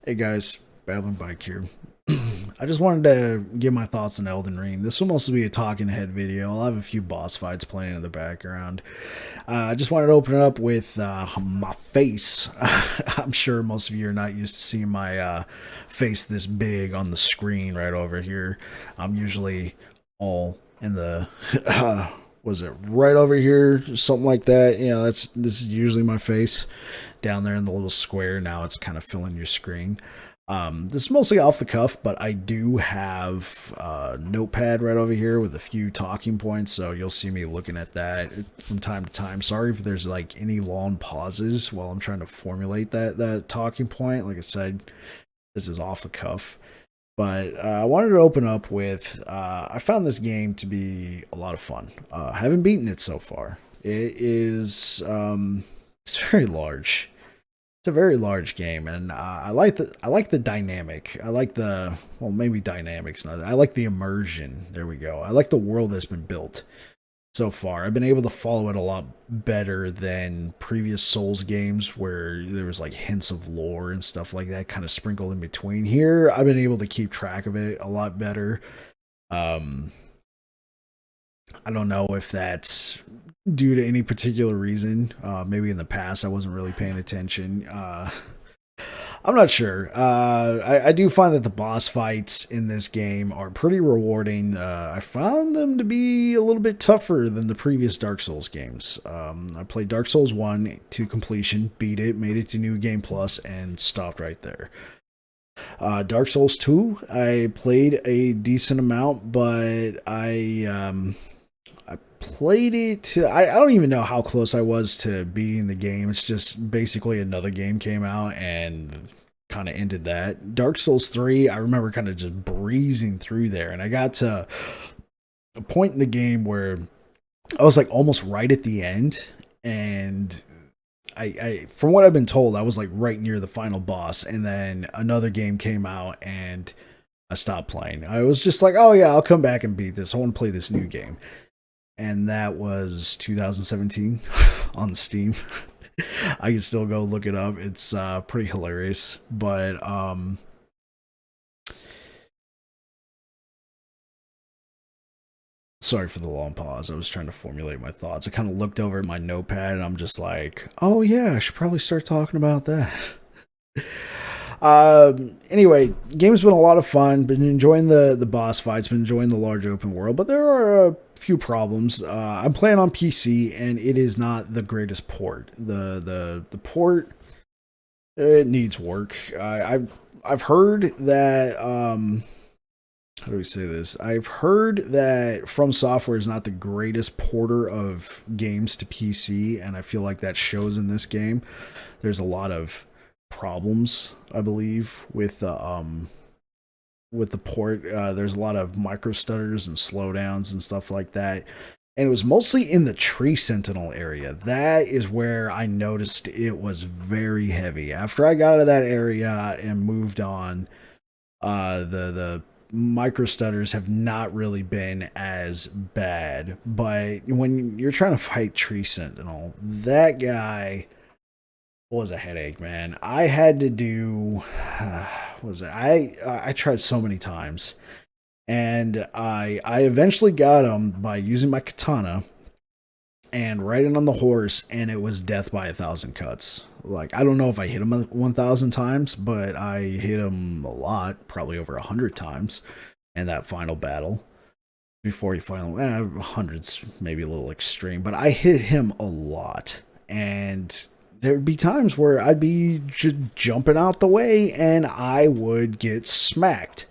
Hey guys, Babbling Bike here. I just wanted to give my thoughts on Elden Ring. This will mostly be a talking head video. I'll have a few boss fights playing in the background. I just wanted to open it up with my face. I'm sure most of you are not used to seeing my face this big on the screen right over here. I'm usually all in the was it right over here, something like that. This is usually my face down there in the little square. Now it's kind of filling your screen. This is mostly off the cuff, but I do have a notepad right over here with a few talking points, so you'll see me looking at that from time to time. Sorry if there's like any long pauses while I'm trying to formulate that talking point. Like I said, this is off the cuff. But I wanted to open up with I found this game to be a lot of fun. Haven't beaten it so far. It is it's very large. It's a very large game, and I like the dynamic. I like the maybe dynamics. Not, I like the immersion. There we go. I like the world that's been built so far. I've been able to follow it a lot better than previous Souls games where there was like hints of lore and stuff like that kind of sprinkled in between. Here, I've been able to keep track of it a lot better. Um, I don't know if that's due to any particular reason. Maybe in the past I wasn't really paying attention. I'm not sure. I do find that the boss fights in this game are pretty rewarding. I found them to be a little bit tougher than the previous Dark Souls games. I played Dark Souls 1 to completion, beat it, made it to New Game Plus, and stopped right there. Dark Souls 2, I played a decent amount, but I played it to I don't even know how close I was to beating the game. It's just basically another game came out and kind of ended that. Dark Souls 3, I remember kind of just breezing through there, and I got to a point in the game where I was like almost right at the end, and I from what I've been told, I was like right near the final boss, and then another game came out and I stopped playing. I was just like, oh yeah, I'll come back and beat this. I want to play this new game, and that was 2017 on Steam. I can still go look it up. It's pretty hilarious. But sorry for the long pause. I was trying to formulate my thoughts. I kind of looked over at my notepad and I'm just like, oh yeah, I should probably start talking about that. Anyway, game's been a lot of fun. Been enjoying the boss fights. Been enjoying the large open world, but there are a few problems. I'm playing on PC, and it is not the greatest port. The port, it needs work. I've heard that how do we say this? I've heard that From Software is not the greatest porter of games to PC, and I feel like that shows in this game. There's a lot of problems, I believe, with the port. There's a lot of micro stutters and slowdowns and stuff like that. And it was mostly in the Tree Sentinel area. That is where I noticed it was very heavy. After I got out of that area and moved on, the micro stutters have not really been as bad. But when you're trying to fight Tree Sentinel, that guy was a headache, man. I had to do what was it? I tried so many times, and I eventually got him by using my katana and riding on the horse, and it was death by 1,000 cuts. Like, I don't know if I hit him 1,000 times, but I hit him a lot, probably over 100 times in that final battle. Before he finally, hundreds maybe a little extreme, but I hit him a lot, and there'd be times where I'd be just jumping out the way and I would get smacked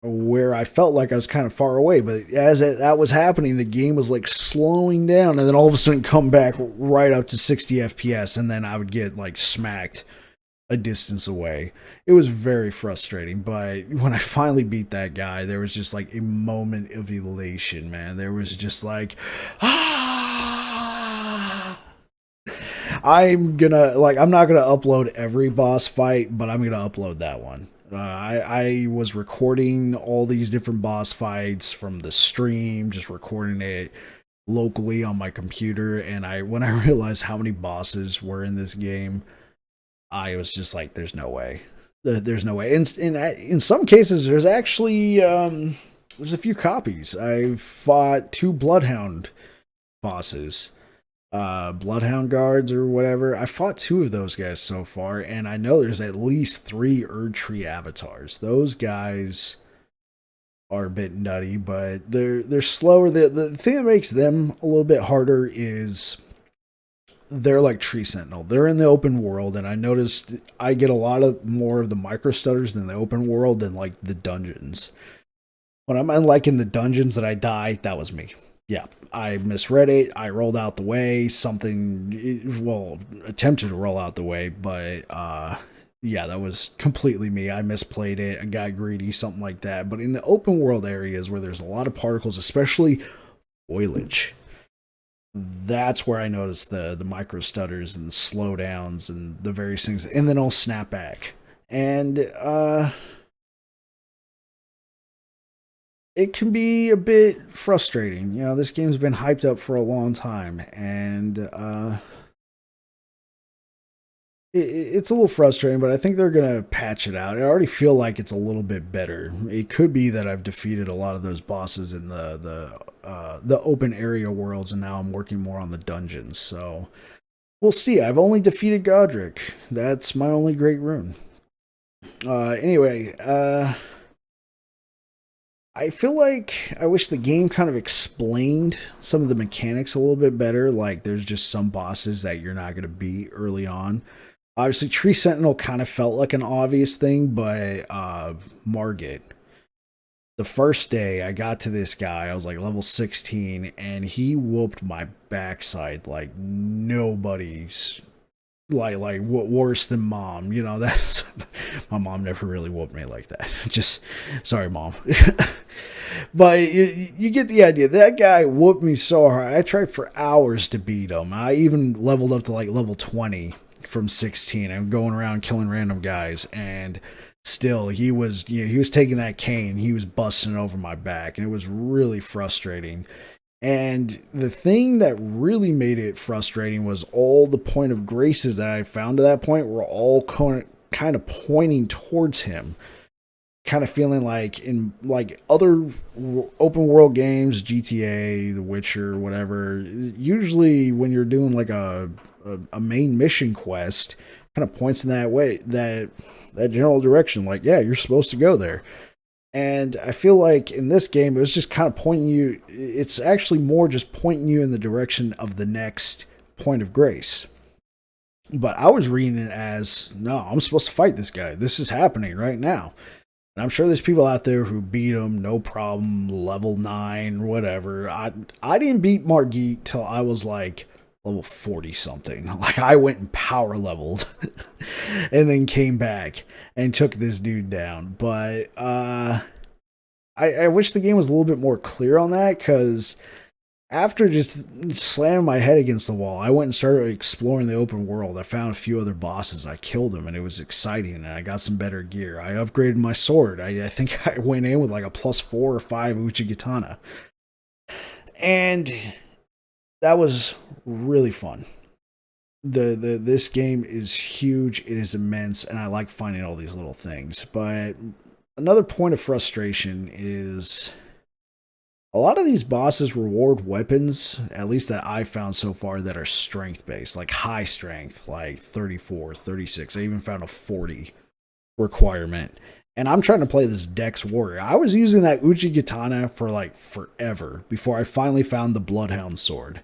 where I felt like I was kind of far away. But as that was happening, the game was like slowing down, and then all of a sudden come back right up to 60 FPS, and then I would get like smacked a distance away. It was very frustrating, but when I finally beat that guy, there was just like a moment of elation, man. There was just like, ah, I'm not gonna upload every boss fight, but I'm gonna upload that one. I was recording all these different boss fights from the stream, just recording it locally on my computer, and I when I realized how many bosses were in this game, I was just like, there's no way. There's no way. In some cases, there's actually there's a few copies. I've fought 2 Bloodhound bosses, Bloodhound guards or whatever. I fought 2 of those guys so far, and I know there's at least 3 Erdtree avatars. Those guys are a bit nutty, but they're slower. The thing that makes them a little bit harder is they're like Tree Sentinel. They're in the open world, and I noticed I get a lot of more of the micro stutters in the open world than like the dungeons. When I'm in the dungeons that I die, that was me. Yeah, I misread it. I rolled out the way. Attempted to roll out the way, but yeah, that was completely me. I misplayed it. I got greedy, something like that. But in the open world areas where there's a lot of particles, especially foliage, that's where I noticed the micro stutters and the slowdowns and the various things, and then I'll snap back. And it can be a bit frustrating. You know, this game's been hyped up for a long time, and it's a little frustrating, but I think they're gonna patch it out. I already feel like it's a little bit better. It could be that I've defeated a lot of those bosses in the open area worlds, and now I'm working more on the dungeons. So we'll see. I've only defeated Godric. That's my only great rune. Anyway, I feel like I wish the game kind of explained some of the mechanics a little bit better. Like, there's just some bosses that you're not going to beat early on. Obviously, Tree Sentinel kind of felt like an obvious thing, but Margit. The first day I got to this guy, I was like level 16, and he whooped my backside like nobody's. Like worse than mom, you know. That's my mom never really whooped me like that. Just sorry, mom. But you get the idea. That guy whooped me so hard. I tried for hours to beat him. I even leveled up to like level 20 from 16. I'm going around killing random guys, and still he was taking that cane. He was busting over my back, and it was really frustrating. And the thing that really made it frustrating was all the point of graces that I found to that point were all kind of pointing towards him. Kind of feeling like in like other open world games, GTA, The Witcher, whatever, usually when you're doing like a main mission quest, kind of points in that way, that general direction, like, yeah, you're supposed to go there. And I feel like in this game, it was just kind of pointing you, it's actually more just pointing you in the direction of the next point of grace. But I was reading it as, no, I'm supposed to fight this guy. This is happening right now. And I'm sure there's people out there who beat him, no problem, level 9, whatever. I didn't beat Margit till I was like level 40 something. Like, I went and power leveled and then came back and took this dude down. But I wish the game was a little bit more clear on that, because after just slamming my head against the wall, I went and started exploring the open world. I found a few other bosses. I killed them, and it was exciting, and I got some better gear. I upgraded my sword. I think I went in with like a plus 4 or 5 Uchigatana. And that was really fun. This game is huge, it is immense, and I like finding all these little things. But another point of frustration is a lot of these bosses reward weapons, at least that I've found so far, that are strength based, like high strength, like 34, 36. I even found a 40 requirement. And I'm trying to play this Dex Warrior. I was using that Uchigatana for like forever before I finally found the Bloodhound sword.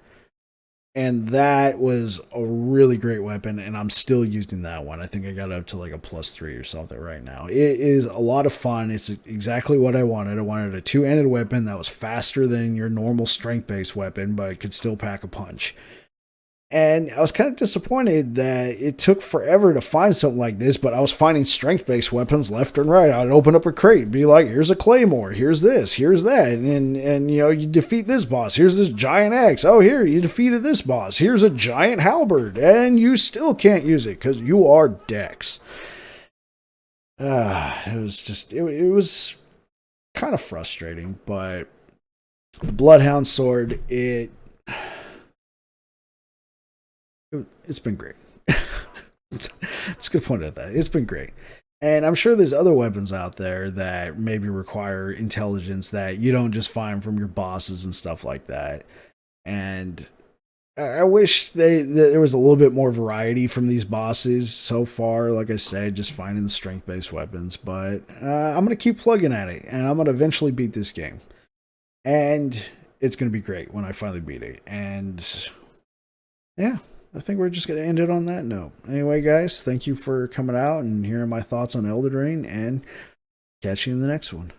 And that was a really great weapon, and I'm still using that one. I think I got up to like a plus 3 or something right now. It is a lot of fun. It's exactly what I wanted. I wanted a two-handed weapon that was faster than your normal strength-based weapon, but could still pack a punch. And I was kind of disappointed that it took forever to find something like this, but I was finding strength-based weapons left and right. I'd open up a crate and be like, here's a claymore, here's this, here's that, and you know, you defeat this boss, here's this giant axe, oh, here, you defeated this boss, here's a giant halberd, and you still can't use it because you are Dex. It was kind of frustrating, but the Bloodhound sword, it's been great. Just gonna point at that. It's been great. And I'm sure there's other weapons out there that maybe require intelligence that you don't just find from your bosses and stuff like that. And I wish there was a little bit more variety from these bosses so far. Like I said, just finding the strength based weapons. But I'm gonna keep plugging at it, and I'm gonna eventually beat this game. And it's gonna be great when I finally beat it. And yeah, I think we're just gonna end it on that note. Anyway, guys, thank you for coming out and hearing my thoughts on Elden Ring, and catch you in the next one.